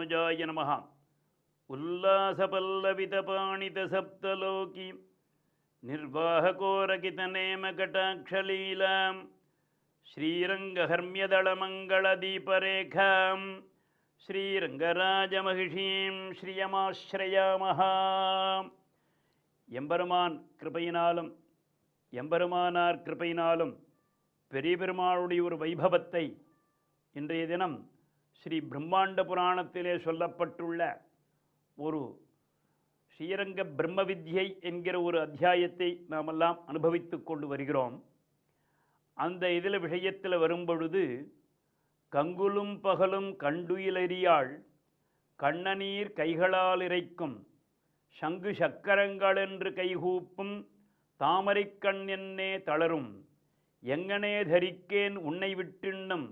ராமானுஜாய நமஹ. உல்லாசபல்லவிதபாணிதசப்தலோகி நிர்வாககோரகிதநேமகடாட்சலீலாம் ஸ்ரீரங்கஹர்ம்யதளமங்களதீபரேகாம் ஸ்ரீரங்கராஜமகிஷீம் ஸ்ரீயமாஸ்ரயாமஹ. எம்பெருமான் கிருபையினாலும் எம்பெருமானார் கிருபையினாலும் பெரிய பெருமாளுடைய ஒரு வைபவத்தை இன்றைய தினம் ஸ்ரீ பிரம்மாண்ட புராணத்திலே சொல்லப்பட்டுள்ள ஒரு ஸ்ரீரங்க பிரம்ம வித்யை என்கிற ஒரு அத்தியாயத்தை நாமெல்லாம் அனுபவித்து கொண்டு வருகிறோம். அந்த விஷயத்தில் வரும்பொழுது, கங்குலும் பகலும் கண்டுயிலறியாள் கண்ணநீர் கைகளால் இறைக்கும் சங்கு சக்கரங்களென்று கைகூப்பும் தாமரை கண் என்னே தளரும் எங்கனே தரிக்கேன் உன்னை விட்டின்னும்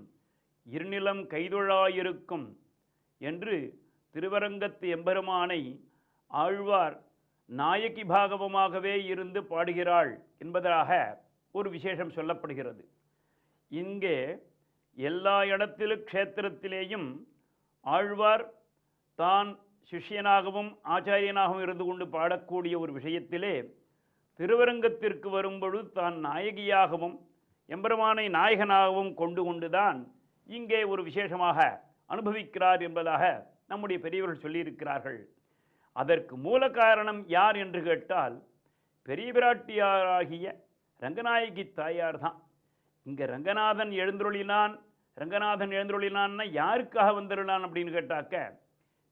இருநிலம் கைதொழாயிருக்கும் என்று திருவரங்கத்து எம்பெருமானை ஆழ்வார் நாயகி பாகவமாகவே இருந்து பாடுகிறாள் என்பதாக ஒரு விசேஷம் சொல்லப்படுகிறது. இங்கே எல்லா இடத்திலும் க்ஷேத்திரத்திலேயும் ஆழ்வார் தான் சிஷ்யனாகவும் ஆச்சாரியனாகவும் இருந்து கொண்டு பாடக்கூடிய ஒரு விஷயத்திலே திருவரங்கத்திற்கு வரும்பொழுது தான் நாயகியாகவும் எம்பெருமானை நாயகனாகவும் கொண்டுதான் இங்கே ஒரு விசேஷமாக அனுபவிக்கிறார் என்பதாக நம்முடைய பெரியவர்கள் சொல்லியிருக்கிறார்கள். அதற்கு மூல காரணம் யார் என்று கேட்டால், பெரிய பிராட்டியாராகிய ரங்கநாயகி தாயார் தான். இங்கே ரங்கநாதன் எழுந்தருளினான்னா யாருக்காக வந்துருளான் அப்படின்னு கேட்டாக்க,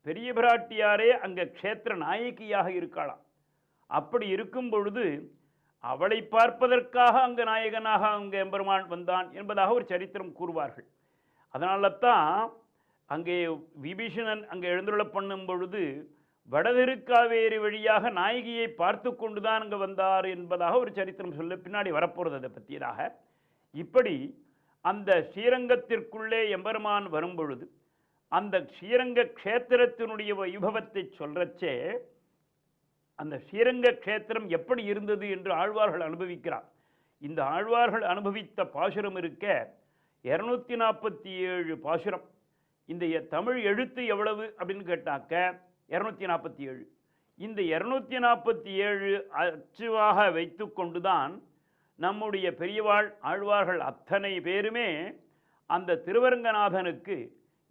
பெரிய பிராட்டியாரே அங்கே க்ஷேத்திர நாயகியாக இருக்கலாம். அப்படி இருக்கும் பொழுது அவளை பார்ப்பதற்காக அங்கே நாயகனாக அங்கே எம்பெருமான் வந்தான் என்பதாக ஒரு சரித்திரம் கூறுவார்கள். அதனால தான் அங்கே விபீஷணன் அங்கே எழுந்துள்ள பண்ணும் பொழுது வடதிருக்காவேரி வழியாக நாயகியை பார்த்து கொண்டுதான் அங்கே வந்தார் என்பதாக ஒரு சரித்திரம் சொல்ல பின்னாடி வரப்போகிறது அதை பற்றியதாக. இப்படி அந்த ஸ்ரீரங்கத்திற்குள்ளே எம்பெருமான் வரும்பொழுது அந்த ஸ்ரீரங்க க்ஷேத்திரத்தினுடைய வைபவத்தை சொல்றச்சே, அந்த ஸ்ரீரங்க க்ஷேத்திரம் எப்படி இருந்தது என்று ஆழ்வார்கள் அனுபவிக்கிறார். இந்த ஆழ்வார்கள் அனுபவித்த பாசுரம் இருக்க 247 பாசுரம். இந்த தமிழ் எழுத்து எவ்வளவு அப்படின்னு கேட்டாக்க 247. இந்த 247 அச்சுவாக வைத்து கொண்டுதான் நம்முடைய பெரியவாள் ஆழ்வார்கள் அத்தனை பேருமே அந்த திருவரங்கநாதனுக்கு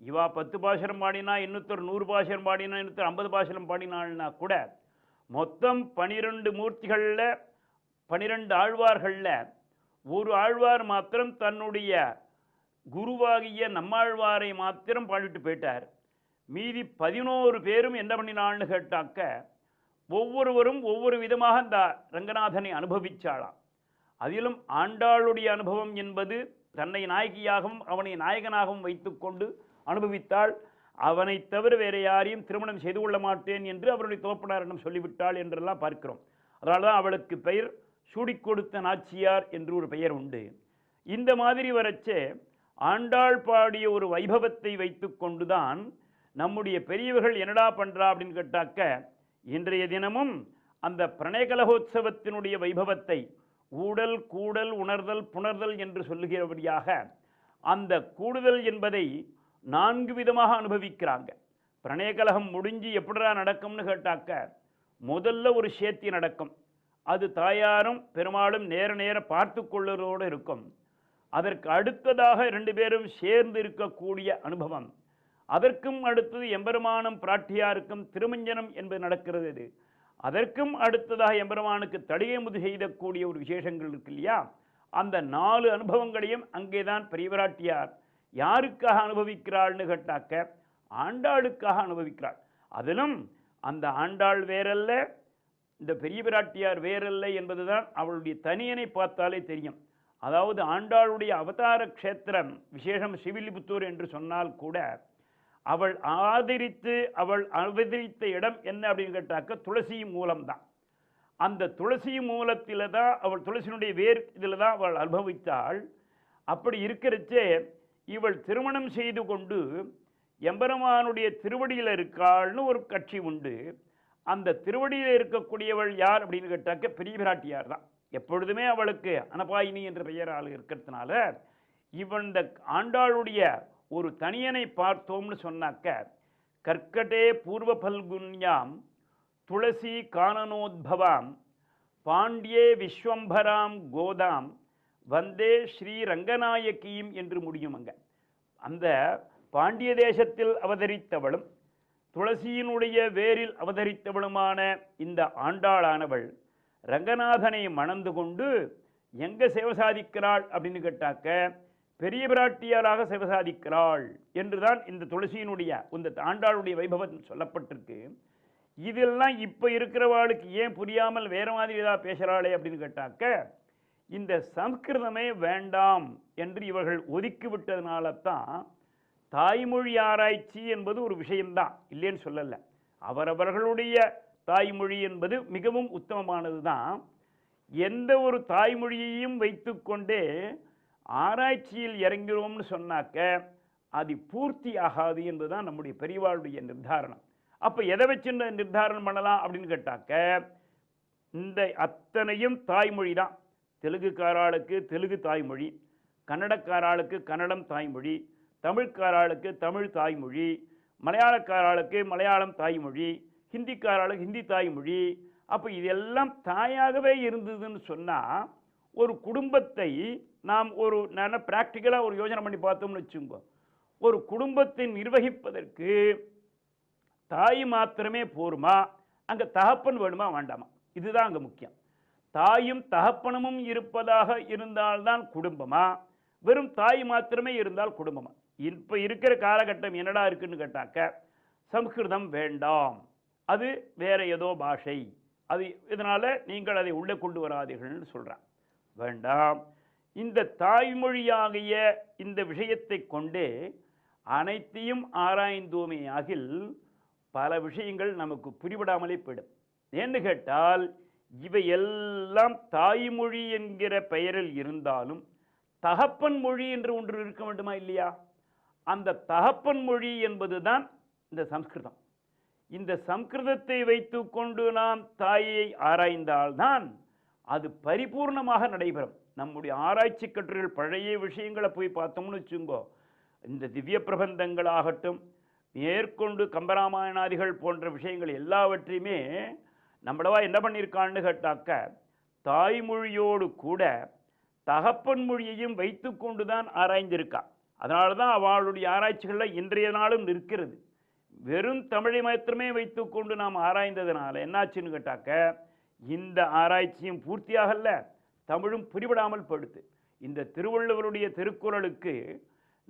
இவா 10 பாசுரம் பாடினா, இன்னொருத்தர் 100 பாசுரம் பாடினா, இன்னொருத்தர் 50 பாசுரம் பாடினாள்னா கூட மொத்தம் 12 மூர்த்திகளில் 12 ஆழ்வார்களில் ஒரு ஆழ்வார் மாத்திரம் தன்னுடைய குருவாகிய நம்மாழ்வாரை மாத்திரம் பாடிட்டு போயிட்டார். மீதி 11 பேரும் என்ன பண்ணினாள்னு கேட்டாக்க, ஒவ்வொருவரும் ஒவ்வொரு விதமாக இந்த ரங்கநாதனை அனுபவிச்சாளாம். அதிலும் ஆண்டாளுடைய அனுபவம் என்பது தன்னை நாயகியாகவும் அவனை நாயகனாகவும் வைத்துக்கொண்டு அனுபவித்தாள். அவனை தவிர வேறு யாரையும் திருமணம் செய்து கொள்ள மாட்டேன் என்று அவருடைய தோப்பனாரிடம் சொல்லிவிட்டாள் என்றெல்லாம் பார்க்கிறோம். அதனால தான் அவளுக்கு பெயர் சூடி கொடுத்த நாச்சியார் என்று ஒரு பெயர் உண்டு. இந்த மாதிரி வரச்சே ஆண்டாள் பாடிய ஒரு வைபவத்தை வைத்து கொண்டுதான் நம்முடைய பெரியவர்கள் என்னடா பண்ணுறா அப்படின்னு கேட்டாக்க, இன்றைய தினமும் அந்த பிரணயகலகோத்சவத்தினுடைய வைபவத்தை ஊடல் கூடல் உணர்தல் புணர்தல் என்று சொல்லுகிறபடியாக அந்த கூடுதல் என்பதை 4 விதமாக அனுபவிக்கிறாங்க. பிரணயகலகம் முடிஞ்சு எப்படிடா நடக்கும்னு கேட்டாக்க, முதல்ல ஒரு சேத்தி நடக்கும். அது தாயாரும் பெருமாளும் நேர பார்த்து கொள்ளுறதோடு இருக்கும். அதற்கு அடுத்ததாக 2 பேரும் சேர்ந்து இருக்கக்கூடிய அனுபவம். அதற்கும் அடுத்தது எம்பெருமானும் பிராட்டியாருக்கும் திருமஞ்சனம் என்பது நடக்கிறது. அதற்கும் அடுத்ததாக எம்பெருமானுக்கு தடிகை முது செய்தக்கூடிய ஒரு விசேஷங்கள் இருக்கு இல்லையா, அந்த 4 அனுபவங்களையும் அங்கேதான் பெரிய பிராட்டியார் யாருக்காக அனுபவிக்கிறாள்னு கேட்டாக்க, ஆண்டாளுக்காக அனுபவிக்கிறாள். அதிலும் அந்த ஆண்டாள் வேறல்ல, இந்த பெரிய பிராட்டியார் வேறல்ல என்பதுதான் அவளுடைய தனியனை பார்த்தாலே தெரியும். அதாவது ஆண்டாளுடைய அவதார க்ஷேத்திரம் விசேஷம் சிவில்லிபுத்தூர் என்று சொன்னால் கூட, அவள் அவதரித்த இடம் என்ன அப்படின்னு கேட்டாக்க துளசி மூலம்தான். அந்த துளசி மூலத்தில் தான் அவள், துளசியினுடைய வேர் இதில் தான் அவள் அனுபவித்தாள். அப்படி இருக்கிறச்சே இவள் திருமணம் செய்து கொண்டு எம்பெருமானுடைய திருவடியில் இருக்காள்னு ஒரு கட்சி உண்டு. அந்த திருவடியில் இருக்கக்கூடியவள் யார் அப்படின்னு கேட்டாக்க பெரிய பிராட்டியார் தான். எப்பொழுதுமே அவளுக்கு அனபாயினி என்ற பெயரால் இருக்கிறதுனால இவன் இந்த ஆண்டாளுடைய ஒரு தனியனை பார்த்தோம்னு சொன்னாக்க, கர்க்கடே பூர்வ பல்குன்யாம் துளசி கானனோத்பவாம் பாண்டியே விஸ்வம்பராம் கோதாம் வந்தே ஸ்ரீ ரங்கநாயகீம் என்று முடியும். அங்க அந்த பாண்டிய தேசத்தில் அவதரித்தவளும் துளசியினுடைய வேரில் அவதரித்தவளுமான இந்த ஆண்டாளானவள் ரங்கநாதனை மணந்து கொண்டு எங்க சேவை சாதிக்கிறாள் அப்படின்னு கேட்டாக்க பெரிய பிராட்டியாராக சேவை சாதிக்கிறாள் என்றுதான் இந்த துளசியினுடைய இந்த ஆண்டாளுடைய வைபவம் சொல்லப்பட்டிருக்கு. இதெல்லாம் இப்போ இருக்கிறவாளுக்கு ஏன் புரியாமல் வேற மாதிரி ஏதாவது பேசுகிறாளே அப்படின்னு கேட்டாக்க இந்த சம்ஸ்கிருதமே வேண்டாம் என்று இவர்கள் ஒதுக்கி விட்டதுனால தான் தாய்மொழி ஆராய்ச்சி என்பது ஒரு விஷயம்தான், இல்லைன்னு சொல்லலை. அவரவர்களுடைய தாய்மொழி என்பது மிகவும் உத்தமமானது தான். எந்த ஒரு தாய்மொழியையும் வைத்துக்கொண்டே ஆராய்ச்சியில் இறங்கிறோம்னு சொன்னாக்க அது பூர்த்தி ஆகாது என்பதுதான் நம்முடைய பெரியவாளுடைய நிர்தாரணம். அப்போ எதை வச்சு நிர்தாரணம் பண்ணலாம் அப்படின்னு கேட்டாக்க இந்த அத்தனையும் தாய்மொழி தான். தெலுங்குக்காராளுக்கு தெலுங்கு தாய்மொழி, கன்னடக்காராளுக்கு கன்னடம் தாய்மொழி, தமிழ்காராளுக்கு தமிழ் தாய்மொழி, மலையாளக்காராளுக்கு மலையாளம் தாய்மொழி, ஹிந்திக்காராளுக்கு ஹிந்தி தாய்மொழி. அப்போ இதெல்லாம் தாயாகவே இருந்ததுன்னு சொன்னால் ஒரு குடும்பத்தை நாம் ஒரு நல்ல ப்ராக்டிக்கலாக ஒரு யோசனை பண்ணி பார்த்தோம்னு வச்சுக்கோங்க. ஒரு குடும்பத்தை நிர்வகிப்பதற்கு தாய் மாத்திரமே போருமா, அங்கே தகப்பன் வேணுமா வேண்டாமா, இதுதான் அங்கே முக்கியம். தாயும் தகப்பனமும் இருப்பதாக இருந்தால்தான் குடும்பமா, வெறும் தாய் மாத்திரமே இருந்தால் குடும்பமா? இப்போ இருக்கிற காலகட்டம் என்னடா இருக்குன்னு கேட்டாக்க சம்ஸ்கிருதம் வேண்டாம், அது வேற ஏதோ பாஷை, அது இதனால் நீங்கள் அதை உள்ளே கொண்டு வராதீர்கள்னு சொல்கிறான். வேண்டாம், இந்த தாய்மொழியாகிய இந்த விஷயத்தை கொண்டே அனைத்தையும் ஆராய்ந்தோமே ஆகில் பல விஷயங்கள் நமக்கு புரிவிடாமலே போயிடும். ஏன்னு கேட்டால் இவை எல்லாம் தாய்மொழி என்கிற பெயரில் இருந்தாலும் தகப்பன் மொழி என்று ஒன்று இருக்க வேண்டுமா இல்லையா? அந்த தகப்பன் மொழி என்பதுதான் இந்த சம்ஸ்கிருதம். இந்த சம்ஸ்கிருதத்தை வைத்து கொண்டு நாம் தாயை ஆராய்ந்தால்தான் அது பரிபூர்ணமாக நடைபெறும். நம்முடைய ஆராய்ச்சி கட்டுரைகள் பழைய விஷயங்களை போய் பார்த்தோம்னு வச்சுங்கோ, இந்த திவ்ய பிரபந்தங்களாகட்டும் மேற்கொண்டு கம்பராமாயணாதிகள் போன்ற விஷயங்கள் எல்லாவற்றையுமே நம்மளவா என்ன பண்ணியிருக்கான்னு கேட்டாக்க தாய்மொழியோடு கூட தகப்பன் மொழியையும் வைத்து கொண்டு தான் ஆராய்ந்திருக்கா. அதனால தான் அவளுடைய ஆராய்ச்சிகளில் இன்றைய நாளும் நிற்கிறது. வெறும் தமிழை மாத்திரமே வைத்து கொண்டு நாம் ஆராய்ந்ததுனால என்னாச்சுன்னு கேட்டாக்க இந்த ஆராய்ச்சியும் பூர்த்தியாகல, தமிழும் புரிபடாமல் படுத்து. இந்த திருவள்ளுவருடைய திருக்குறளுக்கு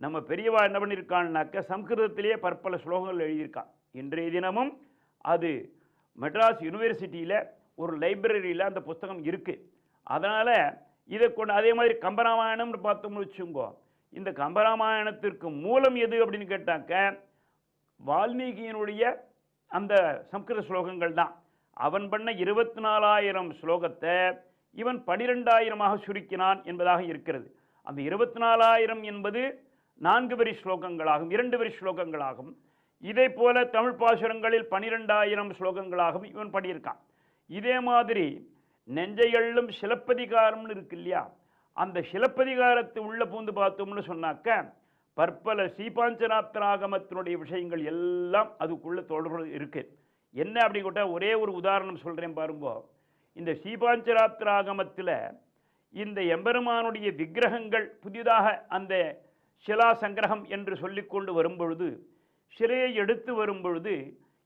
நம்ம பெரியவா என்ன பண்ணியிருக்கான்னாக்க சம்ஸ்கிருதத்திலேயே பற்பல ஸ்லோகங்கள் எழுதியிருக்கான். இன்றைய தினமும் அது மெட்ராஸ் யூனிவர்சிட்டியில் ஒரு லைப்ரரியில் அந்த புஸ்தகம் இருக்குது. அதனால் இதை கொண்டு அதே மாதிரி கம்பராமாயணம்னு பார்த்தோம்னு வச்சுங்கோ, இந்த கம்பராமாயணத்திற்கு மூலம் எது அப்படின்னு கேட்டாக்க வால்மீகியினுடைய அந்த சம்ஸ்கிருத ஸ்லோகங்கள் தான். அவன் பண்ண 24,000 ஸ்லோகத்தை இவன் 12,000 சுருக்கினான் என்பதாக இருக்கிறது. அந்த 24,000 என்பது 4 வரி ஸ்லோகங்களாகும், 2 வரி ஸ்லோகங்களாகும். இதே போல தமிழ் பாசுரங்களில் 12,000 ஸ்லோகங்களாகவும் இவன் பண்ணியிருக்கான். இதே மாதிரி நெஞ்சையள்ளும் சிலப்பதிகாரம்னு இருக்கு இல்லையா, அந்த சிலப்பதிகாரத்தை உள்ள பூந்து பார்த்தோம்னு சொன்னாக்க பற்பல ஸ்ரீபாஞ்சராத்திராகமத்தினுடைய விஷயங்கள் எல்லாம் அதுக்குள்ள தொடர்பு இருக்கு. என்ன அப்படின்னு கேட்டால் ஒரே ஒரு உதாரணம் சொல்கிறேன் பாருங்க. இந்த ஸ்ரீபாஞ்சராத்திராகமத்தில் இந்த எம்பெருமானுடைய விக்கிரகங்கள் புதிதாக அந்த சிலா சங்கிரகம் என்று சொல்லிக்கொண்டு வரும்பொழுது, சிலையை எடுத்து வரும்பொழுது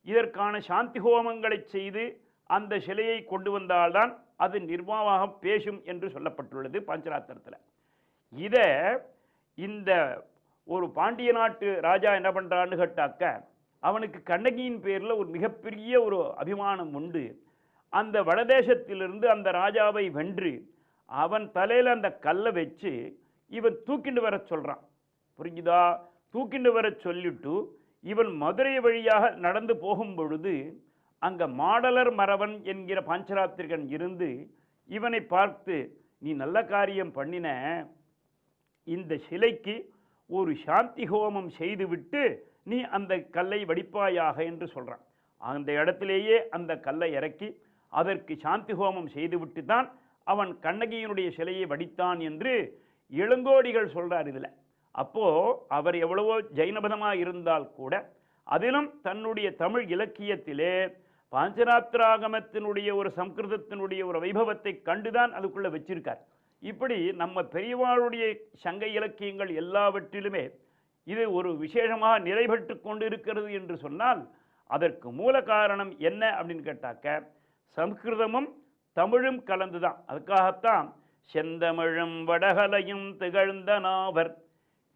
இதற்கான சாந்தி ஹோமங்களை செய்து அந்த சிலையை கொண்டு வந்தால்தான் அது நிர்வாகமாக பேசும் என்று சொல்லப்பட்டுள்ளது பாஞ்சராத்திரத்தில். இதை இந்த ஒரு பாண்டிய நாட்டு ராஜா என்ன பண்ணுறான்னு கேட்டாக்க அவனுக்கு கண்ணகியின் பேரில் ஒரு மிகப்பெரிய ஒரு அபிமானம் உண்டு. அந்த வடதேசத்திலிருந்து அந்த ராஜாவை வென்று அவன் தலையில் அந்த கல்லை வச்சு இவன் தூக்கிண்டு வர சொல்கிறான். புரிஞ்சுதா? தூக்கிண்டு வர சொல்லிட்டு இவன் மதுரை வழியாக நடந்து போகும் பொழுது அங்கே மாடலர் மறவன் என்கிற பாஞ்சராத்திரிகன் இருந்து இவனை பார்த்து, நீ நல்ல காரியம் பண்ணின, இந்த சிலைக்கு ஒரு சாந்தி ஹோமம் செய்துவிட்டு நீ அந்த கல்லை வடிப்பாயாக என்று சொல்கிறான். அந்த இடத்திலேயே அந்த கல்லை இறக்கி அதற்கு சாந்தி ஹோமம் செய்துவிட்டு தான் அவன் கண்ணகியினுடைய சிலையை வடித்தான் என்று இளங்கோடிகள் சொல்கிறார் இதில். அப்போது அவர் எவ்வளவோ ஜைனபதமாக இருந்தால் கூட அதிலும் தன்னுடைய தமிழ் இலக்கியத்திலே பாஞ்சராத்திராகமத்தினுடைய ஒரு சம்ஸ்கிருதத்தினுடைய ஒரு வைபவத்தை கண்டுதான் அதுக்குள்ள வச்சிருக்கார். இப்படி நம்ம பெரியவாளுடைய சங்க இலக்கியங்கள் எல்லாவற்றிலுமே இது ஒரு விசேஷமாக நிறைபெற்று கொண்டு இருக்கிறது என்று சொன்னால் அதற்கு மூல காரணம் என்ன அப்படின்னு கேட்டாக்க சம்ஸ்கிருதமும் தமிழும் கலந்துதான். அதுக்காகத்தான் செந்தமிழும் வடகலையும் திகழ்ந்த நாவர்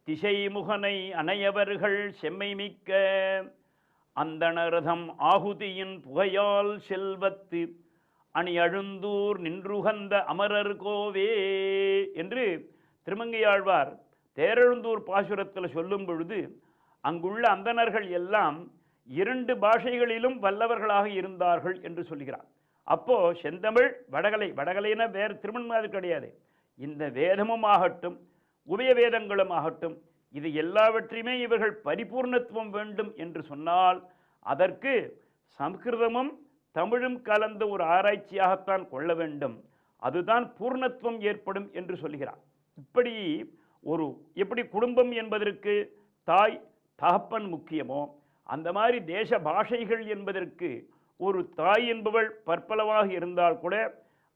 திசைமுகனை அணையவர்கள் செம்மை மிக்க அந்தணரதம் ஆகுதியின் புகையால் செல்வத்து அணி அழுந்தூர் நின்றுகந்த அமரர் கோவே என்று திருமங்கையாழ்வார் தேரெழுந்தூர் பாசுரத்தில் சொல்லும் பொழுது அங்குள்ள அந்தணர்கள் எல்லாம் 2 பாஷைகளிலும் வல்லவர்களாக இருந்தார்கள் என்று சொல்கிறார். அப்போ செந்தமிழ் வடகலைன்னா வேறு திருமணம் கிடையாது. இந்த வேதமும் ஆகட்டும் உபய வேதங்களும் ஆகட்டும் இது எல்லாவற்றையுமே இவர்கள் பரிபூர்ணத்துவம் வேண்டும் என்று சொன்னால் அதற்கு சம்ஸ்கிருதமும் தமிழும் கலந்த ஒரு ஆராய்ச்சியாகத்தான் கொள்ள வேண்டும். அதுதான் பூர்ணத்துவம் ஏற்படும் என்று சொல்கிறார். இப்படி எப்படி குடும்பம் என்பதற்கு தாய் தகப்பன் முக்கியமோ அந்த மாதிரி தேச பாஷைகள் என்பதற்கு ஒரு தாய் என்பவள் பற்பலவாக இருந்தால் கூட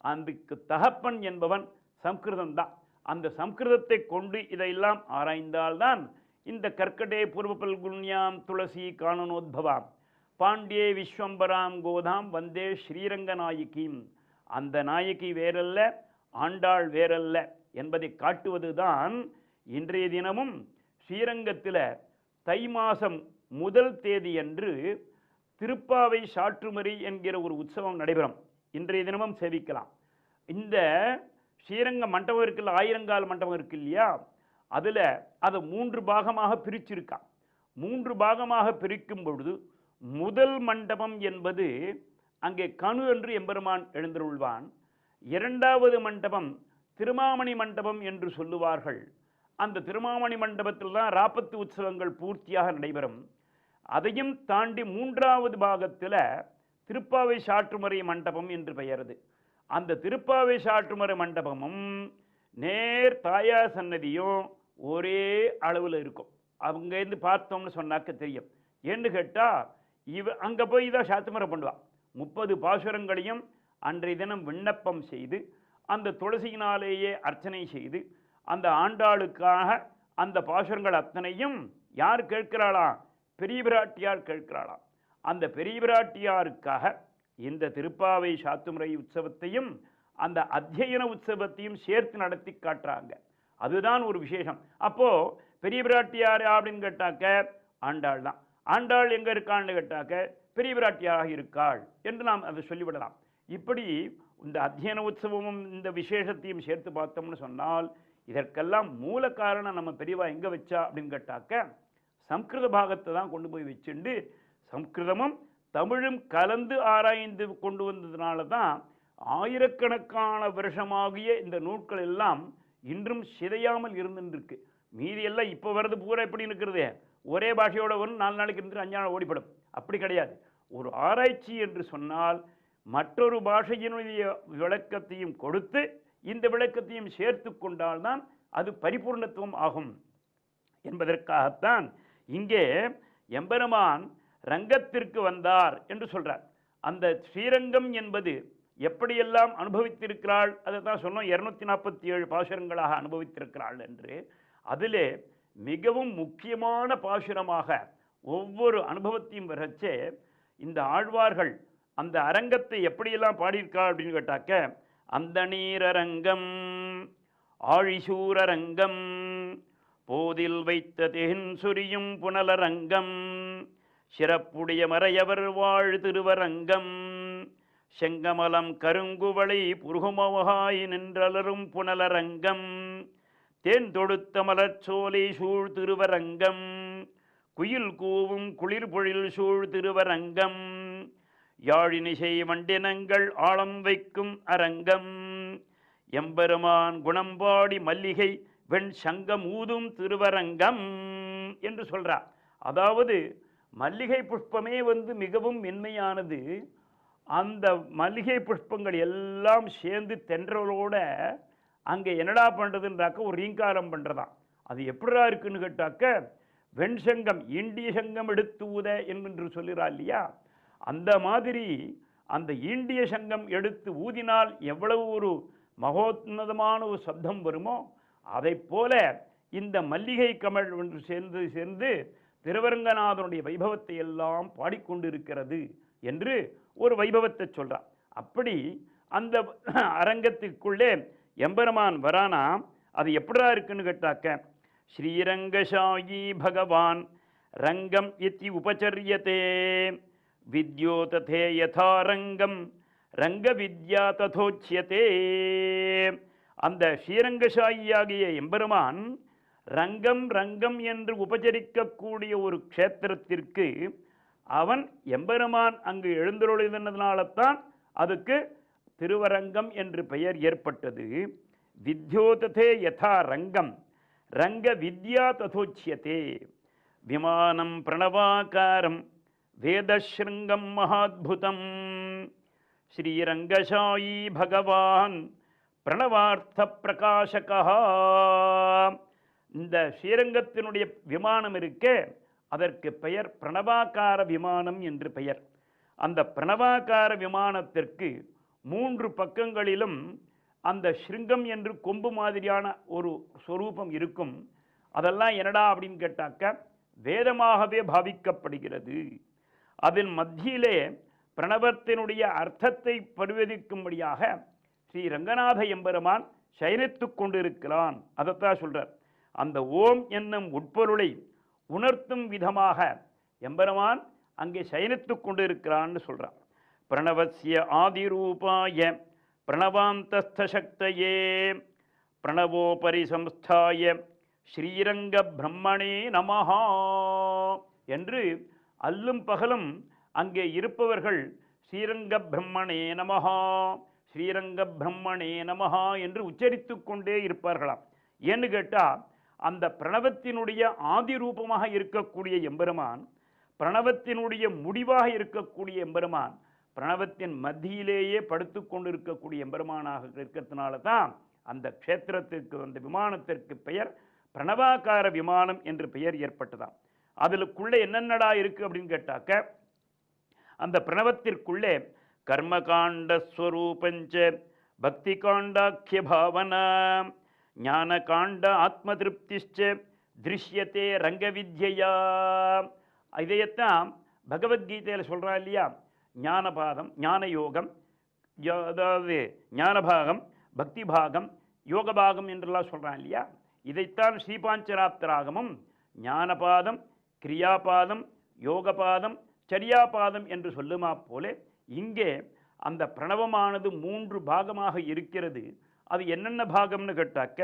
அதுக்கு தகப்பன் என்பவன் சம்ஸ்கிருதம் தான். அந்த சம்ஸ்கிருதத்தை கொண்டு இதையெல்லாம் ஆராய்ந்தால்தான் இந்த கற்கடே பூர்வ பல்குன்யாம் துளசி காணனோத்பவாம் பாண்டியே விஸ்வம்பராம் கோதாம் வந்தே ஸ்ரீரங்க நாயகியும் அந்த நாயகி வேறல்ல ஆண்டாள் வேறல்ல என்பதை காட்டுவதுதான் இன்றைய தினமும் ஸ்ரீரங்கத்தில் தை மாதம் 1 தேதியன்று திருப்பாவை சாற்றுமறி என்கிற ஒரு உற்சவம் நடைபெறும். இன்றைய தினமும் சேவிக்கலாம். இந்த ஸ்ரீரங்க மண்டபம் இருக்குல்ல, ஆயிரங்கால் மண்டபம் இருக்கு இல்லையா, அதில் அதை 3 பாகமாக பிரிச்சிருக்கான். 3 பாகமாக பிரிக்கும் பொழுது முதல் மண்டபம் என்பது அங்கே கணு என்று எம்பெருமான் எழுந்தருள்வான். 2வது மண்டபம் திருமாமணி மண்டபம் என்று சொல்லுவார்கள். அந்த திருமாமணி மண்டபத்தில் தான் ராப்பத்து உற்சவங்கள் பூர்த்தியாக நடைபெறும். அதையும் தாண்டி 3வது பாகத்தில் திருப்பாவை சாற்றுமறை மண்டபம் என்று பெயரது. அந்த திருப்பாவை சாற்றுமறை மண்டபமும் நேர் தாயார் சன்னதியும் ஒரே அளவில் இருக்கும். அங்கேருந்து பார்த்தோம்னு சொன்னாக்க தெரியும். ஏன்னு கேட்டால் அங்கே போய் தான் சாத்துமறை பண்ணுவான். 30 பாசுரங்களையும் அன்றைய தினம் விண்ணப்பம் செய்து அந்த துளசியினாலேயே அர்ச்சனை செய்து அந்த ஆண்டாளுக்காக அந்த பாசுரங்கள் அத்தனையும் யார் கேட்கிறாளா? பெரிய பிராட்டியார் கேட்கிறாளாம். அந்த பெரிய பிராட்டியாருக்காக இந்த திருப்பாவை சாத்துமுறை உற்சவத்தையும் அந்த அத்தியன உற்சவத்தையும் சேர்த்து நடத்தி காட்டுறாங்க. அதுதான் ஒரு விசேஷம். அப்போது பெரிய பிராட்டியார் அப்படின்னு கேட்டாக்க ஆண்டாள் தான். ஆண்டாள் எங்கே இருக்கான்னு கேட்டாக்க பெரிய பிராட்டியாராக இருக்காள் என்று நாம் அதை சொல்லிவிடலாம். இப்படி இந்த அத்தியன உற்சவமும் இந்த விசேஷத்தையும் சேர்த்து பார்த்தோம்னு சொன்னால் இதற்கெல்லாம் மூல காரணம் நம்ம பெரியவா எங்கே வச்சா அப்படின்னு கேட்டாக்க சம்ஸ்கிருத பாகத்தை தான் கொண்டு போய் வச்சுண்டு சம்ஸ்கிருதமும் தமிழும் கலந்து ஆராய்ந்து கொண்டு வந்ததுனால தான் ஆயிரக்கணக்கான வருஷமாகிய இந்த நூல்கள் எல்லாம் இன்றும் சிதையாமல் இருந்துருக்கு. மீதி எல்லாம் இப்போ வர்றது பூரா எப்படி இருக்கிறது, ஒரே பாஷையோட வரும், 4 நாளைக்கு இருந்துட்டு 5 நாள் ஓடிப்படும். அப்படி கிடையாது. ஒரு ஆராய்ச்சி என்று சொன்னால் மற்றொரு பாஷையினுடைய விளக்கத்தையும் கொடுத்து இந்த விளக்கத்தையும் சேர்த்து கொண்டால்தான் அது பரிபூர்ணத்துவம் ஆகும் என்பதற்காகத்தான் இங்கே எம்பெருமான் ரங்கத்திற்கு வந்தார் என்று சொல்றார். அந்த ஸ்ரீரங்கம் என்பது எப்படியெல்லாம் அனுபவித்திருக்கிறாள் அதை தான் சொன்னோம். 247 பாசுரங்களாக அனுபவித்திருக்கிறாள் என்று. அதிலே மிகவும் முக்கியமான பாசுரமாக ஒவ்வொரு அனுபவத்தையும் வரைச்சே இந்த ஆழ்வார்கள் அந்த அரங்கத்தை எப்படியெல்லாம் பாடியிருக்காள் அப்படின்னு கேட்டாக்க அந்த நீரரங்கம் ஆழிசூரரங்கம் போதில் வைத்த தேன் சுரியும் புனலரங்கம் சிறப்புடைய மறையவர் வாழ் திருவரங்கம் செங்கமலம் கருங்குவளை புருகுமவகாய் நின்றலரும் புனலரங்கம் தேன் தொடுத்த மலர்ச்சோலை சூழ் திருவரங்கம் குயில் கூவும் குளிர் பொழில் சூழ் திருவரங்கம் யாழினிசை வண்டினங்கள் ஆழம் வைக்கும் அரங்கம் எம்பெருமான் குணம்பாடி மல்லிகை வெண் சங்கம் ஊதும் திருவரங்கம் என்று சொல்றார். அதாவது மல்லிகை புஷ்பமே மிகவும் மென்மையானது. அந்த மல்லிகை புஷ்பங்கள் எல்லாம் சேர்ந்து தென்றலோட அங்கே என்னடா பண்ணுறதுன்றாக்க ஒரு ரீங்காரம் பண்ணுறதான். அது எப்படா இருக்குன்னு கேட்டாக்க வெண்சங்கம் இந்திய சங்கம் எடுத்து ஊத என்று சொல்லுறா இல்லையா, அந்த மாதிரி அந்த இந்திய சங்கம் எடுத்து ஊதினால் எவ்வளவு ஒரு மகோன்னதமான ஒரு சப்தம் வருமோ அதை போல இந்த மல்லிகை கமல் ஒன்று சேர்ந்து திருவரங்கநாதனுடைய வைபவத்தை எல்லாம் பாடிக்கொண்டிருக்கிறது என்று ஒரு வைபவத்தை சொல்றார். அப்படி அந்த அரங்கத்திற்குள்ளே எம்பெருமான் வரானா, அது எப்படா இருக்குன்னு கேட்டாக்க, ஸ்ரீரங்கசாயி பகவான் ரங்கம் இத்தி உபச்சரியதே வித்யோ ததே யதா ரங்கம் ரங்க வித்யா ததோச்சியதே. அந்த ஸ்ரீரங்கசாயியாகிய எம்பெருமான் ரங்கம் ரங்கம் என்று உபச்சரிக்கக்கூடிய ஒரு க்ஷேத்திரத்திற்கு அவன் எம்பெருமான் அங்கு எழுந்தருளினால்தான் அதுக்கு திருவரங்கம் என்று பெயர் ஏற்பட்டது. வித்யோததே யதா ரங்கம் ரங்க வித்யா ததோச்சியதே. விமானம் பிரணவாகாரம் வேதஸ்ருங்கம் மகாத்புதம் ஸ்ரீரங்கசாயி பகவான் பிரணவார்த்த பிரகாசகா. இந்த ஸ்ரீரங்கத்தினுடைய விமானம் இருக்கே அதற்கு பெயர் பிரணவாகார விமானம் என்று பெயர். அந்த பிரணவாகார விமானத்திற்கு 3 பக்கங்களிலும் அந்த ஸ்ருங்கம் என்று கொம்பு மாதிரியான ஒரு சொரூபம் இருக்கும். அதெல்லாம் என்னடா அப்படின்னு கேட்டாக்க வேதமாகவே பாவிக்கப்படுகிறது. அதன் மத்தியிலே பிரணவத்தினுடைய அர்த்தத்தை பரிவதிக்கும்படியாக ஸ்ரீ ரங்கநாத எம்பெருமான் சயனித்து கொண்டிருக்கிறான். அதைத்தான் சொல்றார். அந்த ஓம் என்னும் உட்பொருளை உணர்த்தும் விதமாக எம்பெருமான் அங்கே சயனித்து கொண்டிருக்கிறான்னு சொல்றான். பிரணவஸ்ய ஆதிரூபாய பிரணவாந்தஸ்தசக்தயே பிரணவோபரி சம்ஸ்தாய ஸ்ரீரங்க பிரம்மணே நமஹா என்று அல்லும் பகலும் அங்கே இருப்பவர்கள் ஸ்ரீரங்க பிரம்மணே நமஹா ஸ்ரீரங்க பிரம்மணே நமஹா என்று உச்சரித்து கொண்டே இருப்பார்களாம். ஏன்னு கேட்டால் அந்த பிரணவத்தினுடைய ஆதி ரூபமாக இருக்கக்கூடிய எம்பெருமான், பிரணவத்தினுடைய முடிவாக இருக்கக்கூடிய எம்பெருமான், பிரணவத்தின் மத்தியிலேயே படுத்து கொண்டு இருக்கக்கூடிய எம்பெருமானாக இருக்கிறதுனால தான் அந்த க்ஷேத்திரத்திற்கு, அந்த விமானத்திற்கு பெயர் பிரணவாகார விமானம் என்று பெயர் ஏற்பட்டதாம். அதுக்குள்ளே என்னென்னடா இருக்கு அப்படின்னு கேட்டாக்க, அந்த பிரணவத்திற்குள்ளே கர்மகாண்டஸ்வரூபஞ்ச பக்தி காண்டாக்கிய பாவனா ஞானகாண்ட ஆத்ம திருப்திஷ்ச திருஷ்யத்தே ரங்க வித்யா. இதையத்தான் பகவத்கீதையில் சொல்கிறா இல்லையா, ஞானபாதம் ஞான யோகம், அதாவது ஞானபாகம் பக்தி பாகம் யோக பாகம் என்றெல்லாம் சொல்கிறான் இல்லையா. இதைத்தான் ஸ்ரீபாஞ்சராப்தராகமும் ஞானபாதம் கிரியாபாதம் யோகபாதம் சரியாபாதம் என்று சொல்லுமா போலே இங்கே அந்த பிரணவமானது 3 பாகமாக இருக்கிறது. அது என்னென்ன பாகம்னு கேட்டாக்க,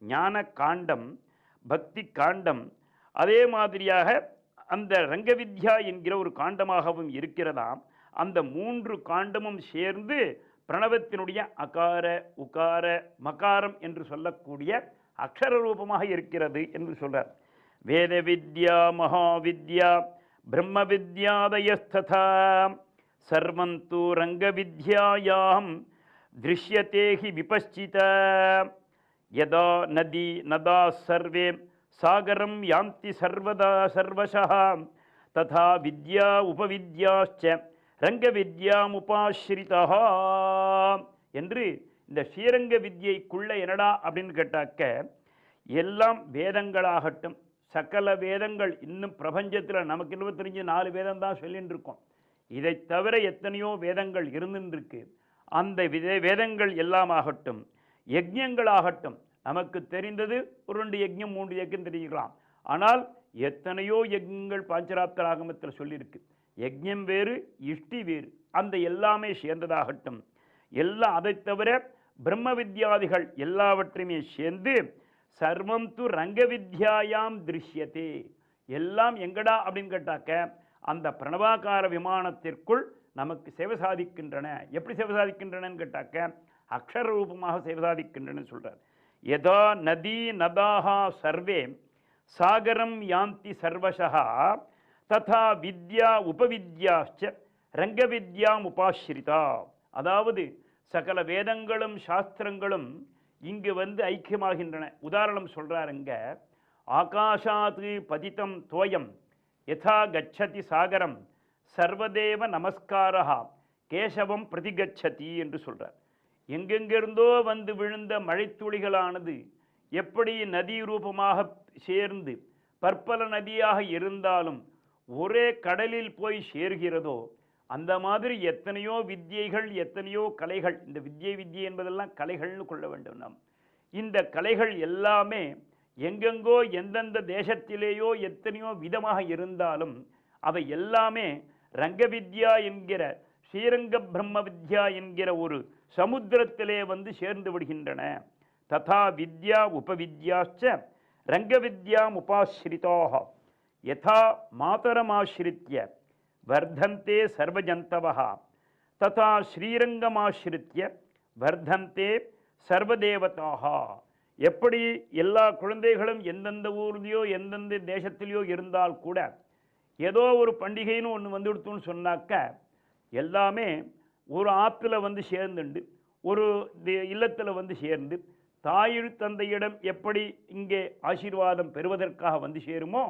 ஞான காண்டம் பக்தி காண்டம், அதே மாதிரியாக அந்த ரங்கவித்யா என்கிற ஒரு காண்டமாகவும் இருக்கிறதாம். அந்த 3 காண்டமும் சேர்ந்து பிரணவத்தினுடைய அகார உகார மகாரம் என்று சொல்லக்கூடிய அக்ஷர ரூபமாக இருக்கிறது என்று சொல்றார். வேத வித்யா மகாவித்யா பிரம்ம வித்யாதயஸ்ததா சர்வந்து ரங்க வித்யாயாம் திருஷ்யதே ஹி விபஸ்சித யதா நதி நதா சர்வே சாகரம் யாந்தி சர்வதா சர்வசஹ ததா வித்யா உபவித்யாச்ச ரங்க வித்யாமுபாஸ்ரிதா என்று இந்த ஸ்ரீரங்க வித்யைக்குள்ள என்னடா அப்படின்னு கேட்டாக்க, எல்லாம் வேதங்களாகட்டும், சகல வேதங்கள் இன்னும் பிரபஞ்சத்தில் நமக்கு 24 வேதம் தான் சொல்லிட்டு இருக்கோம். இதை தவிர எத்தனையோ வேதங்கள் இருந்துருக்கு. அந்த வேதங்கள் எல்லாம் ஆகட்டும், யஜ்ஞங்களாகட்டும், நமக்கு தெரிந்தது ஒரு 2 யஜ்ஞம் 3 யஜ்ஞம் தெரிஞ்சுக்கலாம். ஆனால் எத்தனையோ யஜ்ஞங்கள் பாஞ்சராப்தர் ஆகமத்தில் சொல்லியிருக்கு. யஜ்ஞம் வேறு இஷ்டி வேறு, அந்த எல்லாமே சேர்ந்ததாகட்டும், எல்லாம் அதை தவிர பிரம்ம வித்யாதிகள் எல்லாவற்றையுமே சேர்ந்து சர்வம் து ரங்க வித்யாயாம் திருஷ்யத்தே. எல்லாம் எங்கடா அப்படின்னு கேட்டாக்க அந்த பிரணவாகார விமானத்திற்குள் நமக்கு சேவை சாதிக்கின்றன. எப்படி சேவை சாதிக்கின்றனன்னு கேட்டாக்க அக்ஷர ரூபமாக சேவை சாதிக்கின்றன சொல்றார். யதா நதி நதாஹா சர்வே சாகரம் யாந்தி சர்வசஹா ததா வித்யா உபவித்யாச்ச ரங்க வித்யாம் உபாஸ்ரிதா. அதாவது சகல வேதங்களும் சாஸ்திரங்களும் இங்கு வந்து ஐக்கியமாகின்றன. உதாரணம் சொல்றாருங்க, ஆகாஷாத் பதிதம் தோயம் யதா கச்சதி சாகரம் சர்வதேவ நமஸ்காரா கேசவம் பிரதிகச்சதி என்று சொல்றார். எங்கெங்கிருந்தோ வந்து விழுந்த மழைத்துளிகளானது எப்படி நதி ரூபமாக சேர்ந்து பற்பல நதியாக இருந்தாலும் ஒரே கடலில் போய் சேர்கிறதோ அந்த மாதிரி எத்தனையோ வித்யைகள், எத்தனையோ கலைகள், இந்த வித்யை என்பதெல்லாம் கலைகள்னு கொள்ள வேண்டும். நாம் இந்த கலைகள் எல்லாமே எங்கெங்கோ எந்தெந்த தேசத்திலேயோ எத்தனையோ விதமாக இருந்தாலும் அவை எல்லாமே ரங்க வித்யா என்கிற ஸ்ரீரங்க பிரம்ம வித்யா என்கிற ஒரு சமுத்திரத்திலே வந்து சேர்ந்து விடுகின்றன. ததா வித்யா உபவித்யாச்ச ரங்க வித்யாம் உபாஸ்ரிதாக யதா மாதரமாஸ்ரித்ய வர்தந்தே சர்வஜந்தவः ததா ஸ்ரீரங்கமாஸ்ரித்ய வர்தந்தே சர்வதேவதாக. எப்படி எல்லா குழந்தைகளும் எந்தெந்த ஊர்லேயோ எந்தெந்த தேசத்திலேயோ இருந்தால் கூட ஏதோ ஒரு பண்டிகைன்னு ஒன்று வந்துடுத்துன்னு சொன்னாக்க எல்லாமே ஒரு ஆற்றுல வந்து சேர்ந்துண்டு ஒரு இல்லத்தில் வந்து சேர்ந்து தாய் தந்தையிடம் எப்படி இங்கே ஆசீர்வாதம் பெறுவதற்காக வந்து சேருமோ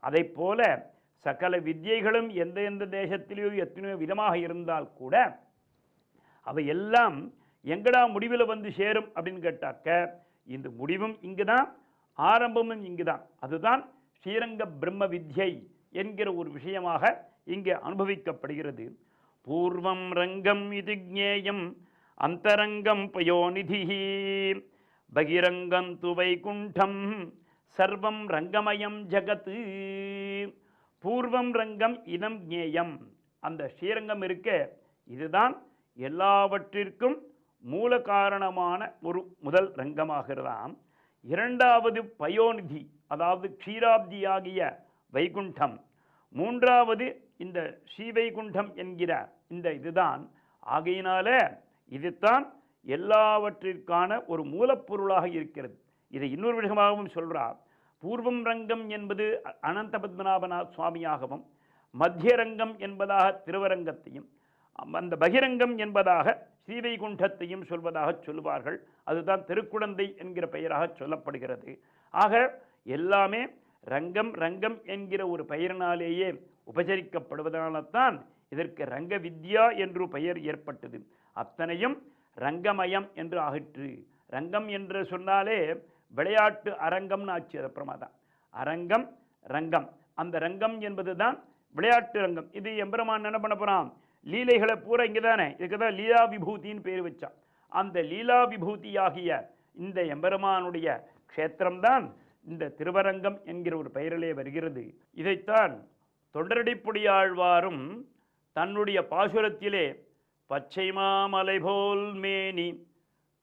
அதை போல சகல வித்யைகளும் எந்த எந்த தேசத்திலேயோ எத்தனையோ விதமாக இருந்தால் கூட அவை எல்லாம் எங்கடா முடிவில் வந்து சேரும் அப்படின்னு கேட்டாக்க இந்த முடிவும் இங்கு தான், ஆரம்பமும் இங்கு தான். அதுதான் ஸ்ரீரங்க பிரம்ம வித்யை என்கிற ஒரு விஷயமாக இங்கே அனுபவிக்கப்படுகிறது. பூர்வம் ரங்கம் இது ஜ்ஞேயம் அந்தரங்கம் பயோநிதி பகிரங்கம் து வைகுண்டம் சர்வம் ரங்கமயம் ஜகத். பூர்வம் ரங்கம் இதம் ஜ்ஞேயம், அந்த ஸ்ரீரங்கம் இருக்க இதுதான் எல்லாவற்றிற்கும் மூல காரணமான ஒரு முதல் ரங்கமாகிறதாம். இரண்டாவது பயோநிதி, அதாவது க்ஷீராப்தியாகிய வைகுண்டம். மூன்றாவது இந்த ஸ்ரீவைகுண்டம் என்கிற இந்த இதுதான். ஆகையினால இதுதான் எல்லாவற்றிற்கான ஒரு மூலப்பொருளாக இருக்கிறது. இதை இன்னொரு விதமாகவும் சொல்றார். பூர்வம் ரங்கம் என்பது அனந்த பத்மநாபநாத சுவாமியாகவும், மத்திய ரங்கம் என்பதாக திருவரங்கத்தையும், அந்த பகிரங்கம் என்பதாக ஸ்ரீவைகுண்டத்தையும் சொல்வதாக சொல்லுவார்கள். அதுதான் திருக்குடந்தை என்கிற பெயராக சொல்லப்படுகிறது. ஆக எல்லாமே ரங்கம் ரங்கம் என்கிற ஒரு பெயரினாலேயே உபசரிக்கப்படுவதனால்தான் இதற்கு ரங்க வித்யா என்று பெயர் ஏற்பட்டது. அத்தனையும் ரங்கமயம் என்று ஆகிற்று. ரங்கம் என்று சொன்னாலே விளையாட்டு அரங்கம்னு ஆச்சு. அது அப்புறமா தான் அரங்கம் ரங்கம். அந்த ரங்கம் என்பது தான் விளையாட்டு ரங்கம். இது எம்பெருமான் என்ன பண்ண போறான், லீலைகளை பூரா இங்கே தானே, இதுக்கு தான் லீலா விபூதின்னு பேர் வச்சான். அந்த லீலா விபூதியாகிய இந்த எம்பெருமானுடைய க்ஷேத்திரம்தான் இந்த திருவரங்கம் என்கிற ஒரு பெயரிலே வருகிறது. இதைத்தான் தொண்டரடிப்புடியாழ்வாரும் தன்னுடைய பாசுரத்திலே பச்சை மாமலை போல் மேனி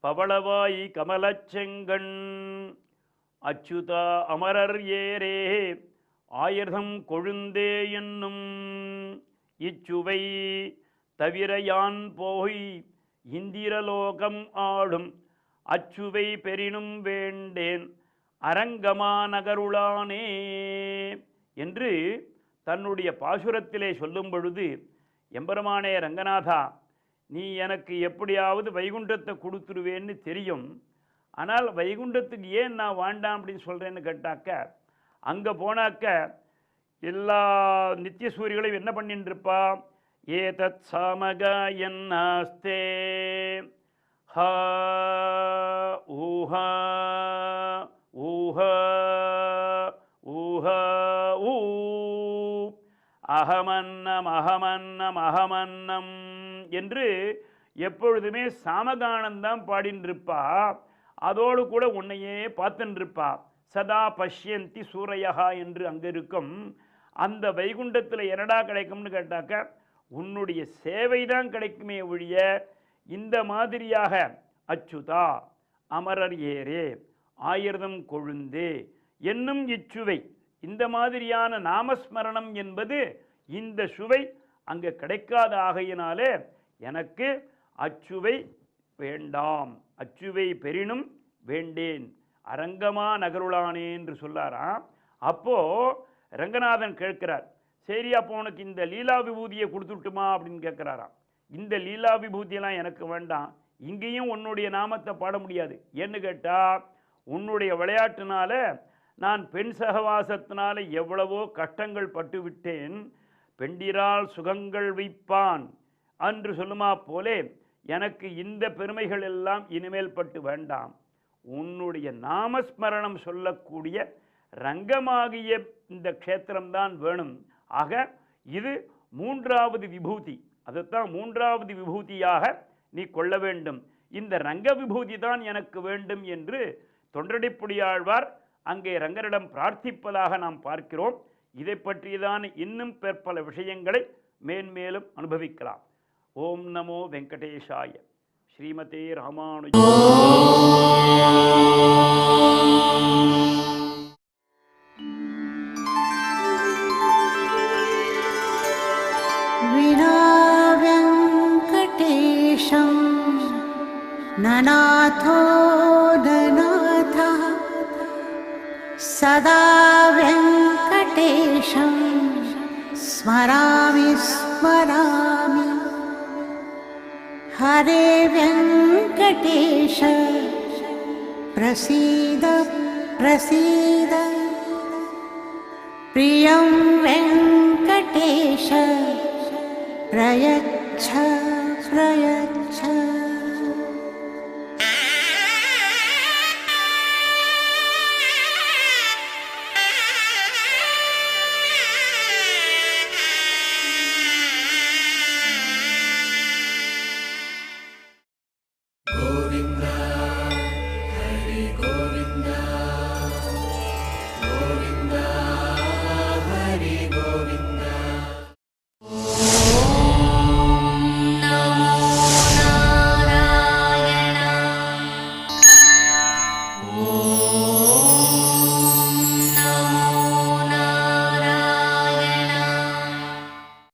பவளவாய் கமலச்செங்கண் அச்சுதா அமரர் ஏரே ஆயிரம் கொழுந்தே என்னும் இச்சுவை தவிர யான் போய் இந்திரலோகம் ஆடும் அச்சுவை பெரினும் வேண்டேன் அரங்கமா நகருளானே என்று தன்னுடைய பாசுரத்திலே சொல்லும் பொழுது, எம்பெருமானே ரங்கநாதா, நீ எனக்கு எப்படியாவது வைகுண்டத்தை கொடுத்துருவேன்னு தெரியும். ஆனால் வைகுண்டத்துக்கு ஏன் நான் வேண்டாம் அப்படின்னு சொல்கிறேன்னு கேட்டாக்க, அங்கே போனாக்க எல்லா நித்திய சூரியர்களையும் என்ன பண்ணிட்டு இருப்பா, ஏதத் சாமகாயன்னாஸ்தே ஹா ஊஹா ஊஹா ஊஹா ஊ அகமன்னம் அகமன்னம் அகமன்னம் என்று எப்பொழுதுமே சாமகானந்தான் பாடின்னு இருப்பா. அதோடு கூட உன்னையே பார்த்துன்னு இருப்பா. சதா பஷ்யந்தி சூரையகா என்று அங்கே இருக்கும். அந்த வைகுண்டத்தில் என்னடா கிடைக்கும்னு கேட்டாக்க உன்னுடைய சேவை தான் கிடைக்குமே ஒழிய இந்த மாதிரியாக அச்சுதா அமரர் ஏரே ஆயிரம் கொழுந்தே என்னும் இச்சுவை, இந்த மாதிரியான நாமஸ்மரணம் என்பது இந்த சுவை அங்கே கிடைக்காத ஆகையினாலே எனக்கு அச்சுவை வேண்டாம், அச்சுவை பெரினும் வேண்டேன் அரங்கமா நகருளானே என்று சொல்லாராம். அப்போ ரங்கநாதன் கேட்கிறார், சரி அப்போ உனக்கு இந்த லீலா விபூதியை கொடுத்துட்டுமா அப்படின்னு கேட்குறாராம். இந்த லீலா விபூதியெல்லாம் எனக்கு வேண்டாம், இங்கேயும் உன்னுடைய நாமத்தை பாட முடியாது. ஏன்னு கேட்டால் உன்னுடைய விளையாட்டுனால நான் பெண் சகவாசத்தினால எவ்வளவோ கஷ்டங்கள் பட்டுவிட்டேன், பெண்டிரால் சுகங்கள் வைப்பான் அன்று சொல்லுமா போலே எனக்கு இந்த பெருமைகள் எல்லாம் இனிமேல் பட்டு வேண்டாம். உன்னுடைய நாமஸ்மரணம் சொல்லக்கூடிய ரங்கமாகிய இந்த க்ஷேத்திரம்தான் வேணும். ஆக இது மூன்றாவது விபூதி, அதுதான் மூன்றாவது விபூதியாக நீ கொள்ள வேண்டும். இந்த ரங்க விபூதி தான் எனக்கு வேண்டும் என்று தொண்டடிப்புடியாழ்வார் அங்கே ரங்கரிடம் பிரார்த்திப்பதாக நாம் பார்க்கிறோம். இதை பற்றியதான இன்னும் பல விஷயங்களை மேன்மேலும் அனுபவிக்கலாம். ஓம் நமோ வெங்கடேஷாய. ஸ்ரீமதே ராமானுஜ. ननाथो ननाथः सदा वेङ्कटेशं स्मरामि स्मरामि। हरे वेङ्कटेश प्रसीद प्रसीद। प्रियं वेङ्कटेश प्रयच्छ प्रयच्छ।